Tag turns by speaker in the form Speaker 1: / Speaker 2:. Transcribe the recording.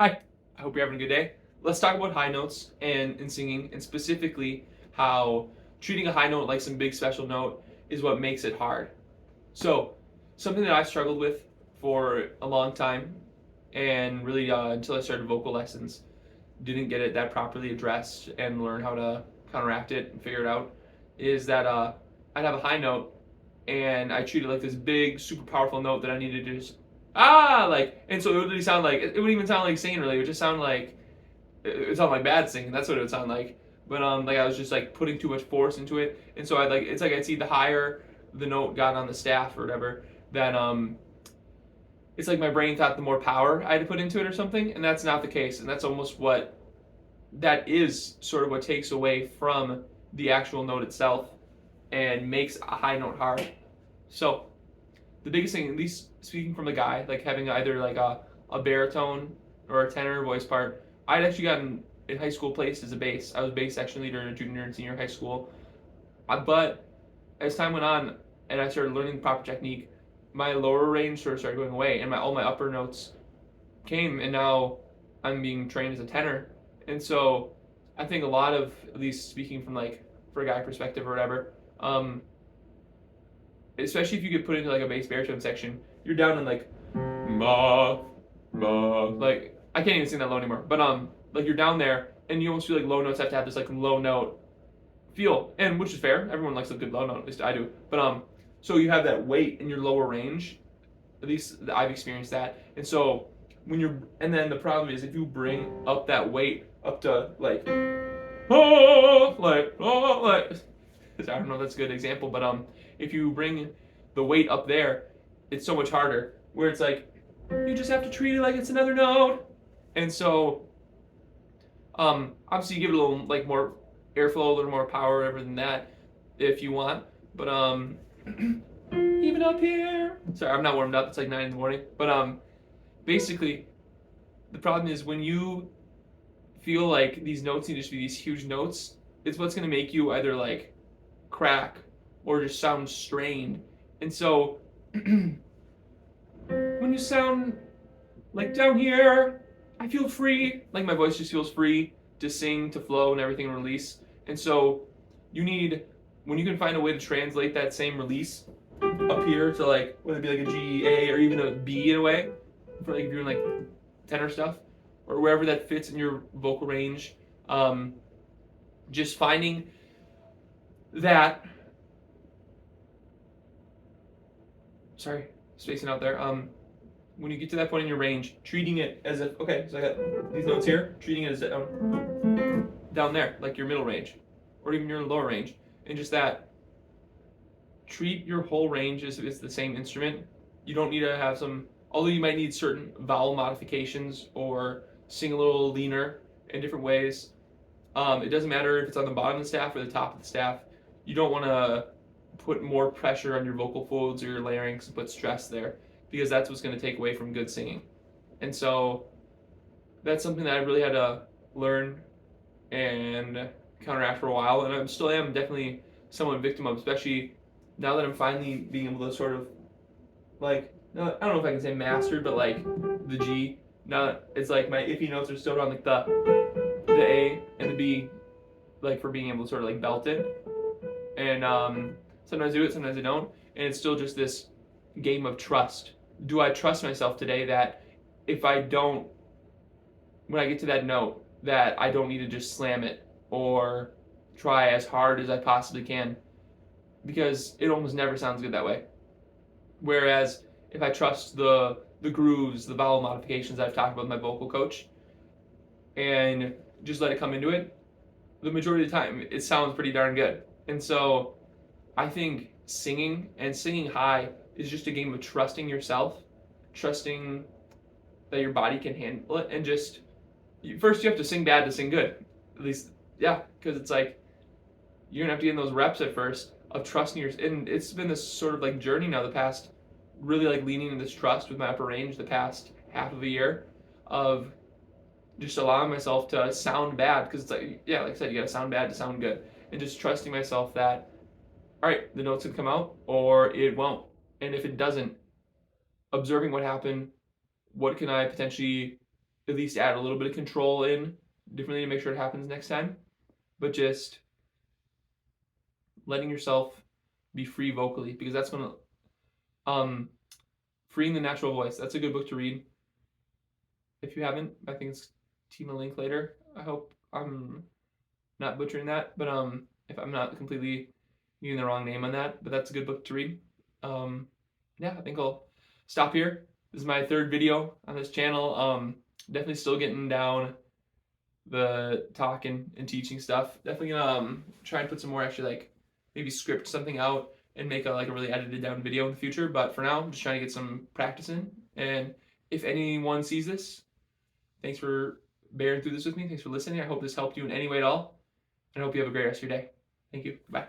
Speaker 1: Hi, I hope you're having a good day. Let's talk about high notes and in singing, and specifically how treating a high note like some big special note is what makes it hard. So, something that I struggled with for a long time, and really until I started vocal lessons, didn't get it that properly addressed and learn how to counteract it and figure it out, is that I'd have a high note and I treat it like this big, super powerful note that I needed to just like, and so it would really sound like it wouldn't even sound like singing really. It would just sound like it would sound like bad singing. That's what it would sound like. But like I was just like putting too much force into it, and so I like it's like I'd see the higher the note got on the staff or whatever, then it's like my brain thought the more power I had to put into it or something, and that's not the case. And that's almost what that is sort of what takes away from the actual note itself and makes a high note hard. So the biggest thing, at least speaking from a guy, like having either like a baritone or a tenor voice part, I'd actually gotten in high school placed as a bass. I was bass section leader in a junior and senior high school. But as time went on and I started learning the proper technique, my lower range sort of started going away, and all my upper notes came, and now I'm being trained as a tenor. And so I think a lot of, at least speaking from like for a guy perspective or whatever, especially if you get put into like a bass baritone section, you're down in like ma ma, like I can't even sing that low anymore. But like you're down there and you almost feel like low notes have to have this like low note feel, and which is fair. Everyone likes a good low note, at least I do. But so you have that weight in your lower range. At least I've experienced that. And so when you're, and then the problem is if you bring up that weight up to like like I don't know if that's a good example, but if you bring the weight up there, it's so much harder. Where it's like you just have to treat it like it's another note, and so obviously you give it a little like more airflow, a little more power, whatever than that, if you want. But even up here, sorry, I'm not warmed up. It's like 9 in the morning. But basically, the problem is when you feel like these notes need to be these huge notes, it's what's gonna make you either like crack or just sound strained. And so when you sound like down here, I feel free. Like my voice just feels free to sing, to flow, and everything release. And so you need, when you can find a way to translate that same release up here to like, whether it be like a G, A, or even a B in a way, for like if you're doing like tenor stuff, or wherever that fits in your vocal range. Um, just finding that, sorry, spacing out there. When you get to that point in your range, treating it as if, okay, so I got these notes here, treating it as down there, like your middle range, or even your lower range, and just that, treat your whole range as if it's the same instrument. You don't need to have some, although you might need certain vowel modifications or sing a little leaner in different ways. It doesn't matter if it's on the bottom of the staff or the top of the staff. You don't want to put more pressure on your vocal folds or your larynx and put stress there, because that's what's going to take away from good singing. And so that's something that I really had to learn and counteract for a while, and I still am definitely somewhat victim of, especially now that I'm finally being able to sort of like, no, I don't know if I can say mastered, but like the G. Now it's like my iffy notes are still on like the A and the B, like for being able to sort of like belt it. And sometimes I do it, sometimes I don't, and it's still just this game of trust. Do I trust myself today that if I don't, when I get to that note, that I don't need to just slam it or try as hard as I possibly can, because it almost never sounds good that way. Whereas if I trust the grooves, the vowel modifications I've talked about with my vocal coach, and just let it come into it, the majority of the time it sounds pretty darn good. And so I think singing and singing high is just a game of trusting yourself, trusting that your body can handle it, and just first you have to sing bad to sing good. At least, yeah, because it's like you're gonna have to get in those reps at first of trusting your. And it's been this sort of like journey now, the past, really like leaning into this trust with my upper range the past half of a year of just allowing myself to sound bad, because it's like, yeah, like I said, you gotta sound bad to sound good, and just trusting myself that, all right, the notes can come out or it won't, and if it doesn't, observing what happened, what can I potentially at least add a little bit of control in differently to make sure it happens next time. But just letting yourself be free vocally, because that's when Freeing the Natural Voice. That's a good book to read. If you haven't, I think it's Tima Linklater. I hope I'm not butchering that, but if I'm not completely using the wrong name on that, but that's a good book to read. Yeah, I think I'll stop here. This is my third video on this channel. Definitely still getting down the talking and teaching stuff. Definitely gonna try and put some more actually like maybe script something out and make a really edited down video in the future. But for now, I'm just trying to get some practice in. And if anyone sees this, thanks for bearing through this with me. Thanks for listening. I hope this helped you in any way at all. And I hope you have a great rest of your day. Thank you. Bye.